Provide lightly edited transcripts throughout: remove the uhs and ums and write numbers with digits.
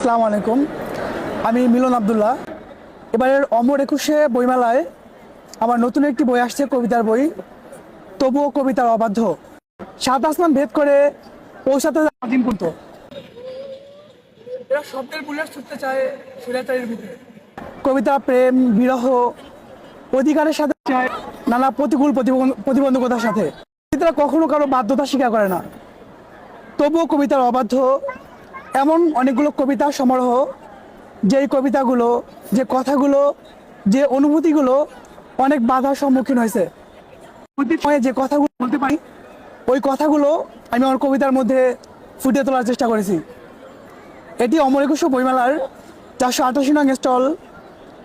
আসসালামু আলাইকুম। আমি মিলন আব্দুল্লাহ। এবারের অমর একুশে বইমেলায় আমার নতুন একটি বই আসছে, কবিতার বই, তবুও কবিতার অবাধ্য। সাত আসমান ভেদ করে পৌঁছাতে আজিম পর্যন্ত এরা শব্দের বুলেট ছুটতে চায় স্বৈরাচারীর বুকে। কবিতা প্রেম, বিরহ, অধিকারের সাথে চায় নানা প্রতিকূল প্রতিবন্ধকতার সাথে। কবিতারা কখনো কারো বাধ্যতা স্বীকার করে না, তবুও কবিতার অবাধ্য। এমন অনেকগুলো কবিতার সমারোহ, যেই কবিতাগুলো, যে কথাগুলো, যে অনুভূতিগুলো অনেক বাধার সম্মুখীন হয়েছে। যে কথাগুলো বলতে পারি, ওই কথাগুলো আমি আমার কবিতার মধ্যে ফুটিয়ে তোলার চেষ্টা করেছি। এটি অমর একুশে বইমেলার 488 নং স্টল,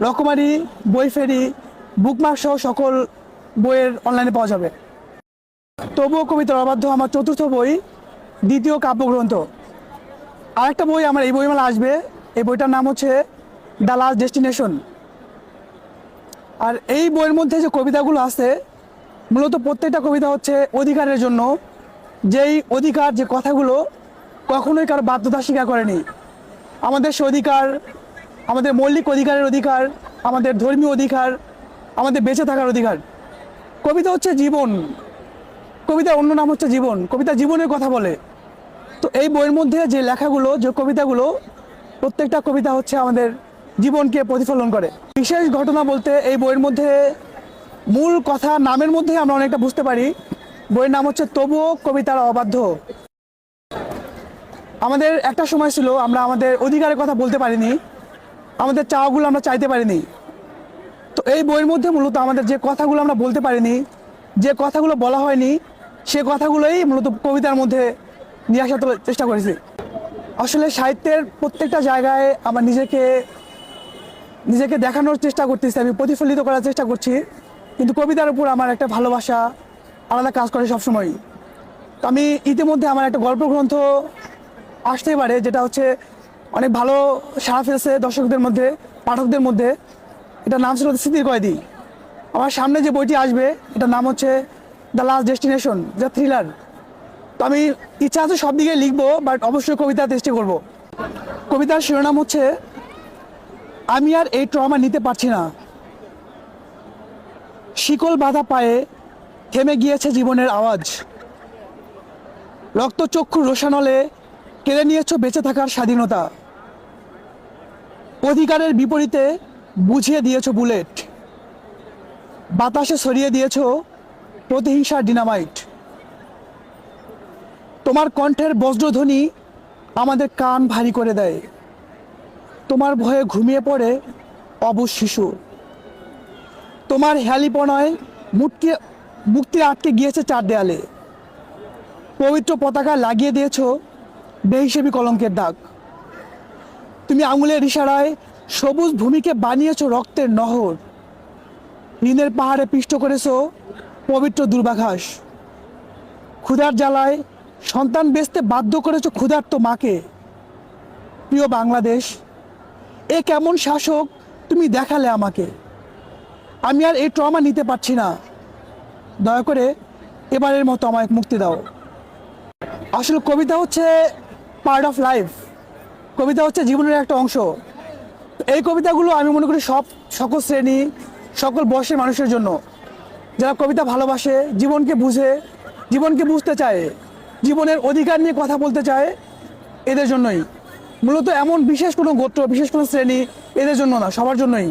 রকমারি, বই ফেরি, বুকমার্ক সহ সকল বইয়ের অনলাইনে পাওয়া যাবে। তবুও কবিতার অবাধ্য আমার চতুর্থ বই, দ্বিতীয় কাব্যগ্রন্থ। আরেকটা বই আমার এই বইমেলা আসবে, এই বইটার নাম হচ্ছে দ্য লাস্ট ডেস্টিনেশন। আর এই বইয়ের মধ্যে যে কবিতাগুলো আছে, মূলত প্রত্যেকটা কবিতা হচ্ছে অধিকারের জন্য, যেই অধিকার, যে কথাগুলো কখনোই কারো বাধ্যতা স্বীকার করেনি। আমাদের সে অধিকার, আমাদের মৌলিক অধিকারের অধিকার, আমাদের ধর্মীয় অধিকার, আমাদের বেঁচে থাকার অধিকার। কবিতা হচ্ছে জীবন, কবিতার অন্য নাম হচ্ছে জীবন। কবিতা জীবনের কথা বলে। তো এই বইয়ের মধ্যে যে লেখাগুলো, যে কবিতাগুলো, প্রত্যেকটা কবিতা হচ্ছে আমাদের জীবনকে প্রতিফলন করে। বিশেষ ঘটনা বলতে এই বইয়ের মধ্যে মূল কথা নামের মধ্যে আমরা অনেকটা বুঝতে পারি। বইয়ের নাম হচ্ছে তবুও কবিতার অবাধ্য। আমাদের একটা সময় ছিল আমরা আমাদের অধিকারের কথা বলতে পারিনি, আমাদের চাওয়াগুলো আমরা চাইতে পারিনি। তো এই বইয়ের মধ্যে মূলত আমাদের যে কথাগুলো আমরা বলতে পারিনি, যে কথাগুলো বলা হয়নি, সে কথাগুলোই মূলত কবিতার মধ্যে নিয়ে আসার চেষ্টা করেছি। আসলে সাহিত্যের প্রত্যেকটা জায়গায় আমার নিজেকে দেখানোর চেষ্টা করতেছি, আমি প্রতিফলিত করার চেষ্টা করছি। কিন্তু কবিতার উপর আমার একটা ভালোবাসা আলাদা কাজ করে সবসময়। তো আমি ইতিমধ্যে আমার একটা গল্প গ্রন্থ আসতেই পারে, যেটা হচ্ছে অনেক ভালো সাড়া ফেলছে দর্শকদের মধ্যে, পাঠকদের মধ্যে। এটার নাম ছিল স্মৃতির কয়েদি। আমার সামনে যে বইটি আসবে, এটার নাম হচ্ছে দ্য লাস্ট ডেস্টিনেশন, যা থ্রিলার। তো আমি ইচ্ছা আছে সব দিকে লিখবো, বাট অবশ্যই কবিতা চেষ্টা করব। কবিতার শিরোনাম হচ্ছে আমি আর এই ট্রমা নিতে পারছি না। শিকল বাঁধা পায়ে থেমে গিয়েছে জীবনের আওয়াজ। রক্তচক্ষু রোশানলে কেড়ে নিয়েছ বেঁচে থাকার স্বাধীনতা। অধিকারের বিপরীতে বুঝিয়ে দিয়েছ বুলেট। বাতাসে ছড়িয়ে দিয়েছ প্রতিহিংসার ডিনামাইট। তোমার কণ্ঠের বজ্রধ্বনি আমাদের কান ভারী করে দেয়। তোমার ভয়ে ঘুমিয়ে পড়ে অবুঝ শিশু। তোমার হেয়ালিপনায় মুক্তি আটকে গিয়েছে চার দেয়ালে। পবিত্র পতাকা লাগিয়ে দিয়েছ বেহিসেবি কলঙ্কের দাগ। তুমি আঙুলের ইশারায় সবুজ ভূমিকে বানিয়েছ রক্তের নহর। ঋণের পাহাড়ে পিষ্ট করেছ পবিত্র দুর্বাঘাস। ক্ষুধার জ্বালায় সন্তান বেচতে বাধ্য করেছ ক্ষুধার্ত মাকে। প্রিয় বাংলাদেশ, এ কেমন শাসক তুমি দেখালে আমাকে। আমি আর এই ট্রমা নিতে পারছি না। দয়া করে এবারের মতো আমায় মুক্তি দাও। আসলে কবিতা হচ্ছে পার্ট অফ লাইফ, কবিতা হচ্ছে জীবনের একটা অংশ। এই কবিতাগুলো আমি মনে করি সকল শ্রেণী, সকল বয়সের মানুষের জন্য, যারা কবিতা ভালোবাসে, জীবনকে বুঝে, জীবনকে বুঝতে চায়, জীবনের অধিকার নিয়ে কথা বলতে চায়, এদের জন্যই। মূলত এমন বিশেষ কোনো গোত্র, বিশেষ কোনো শ্রেণী, এদের জন্য না, সবার জন্যই।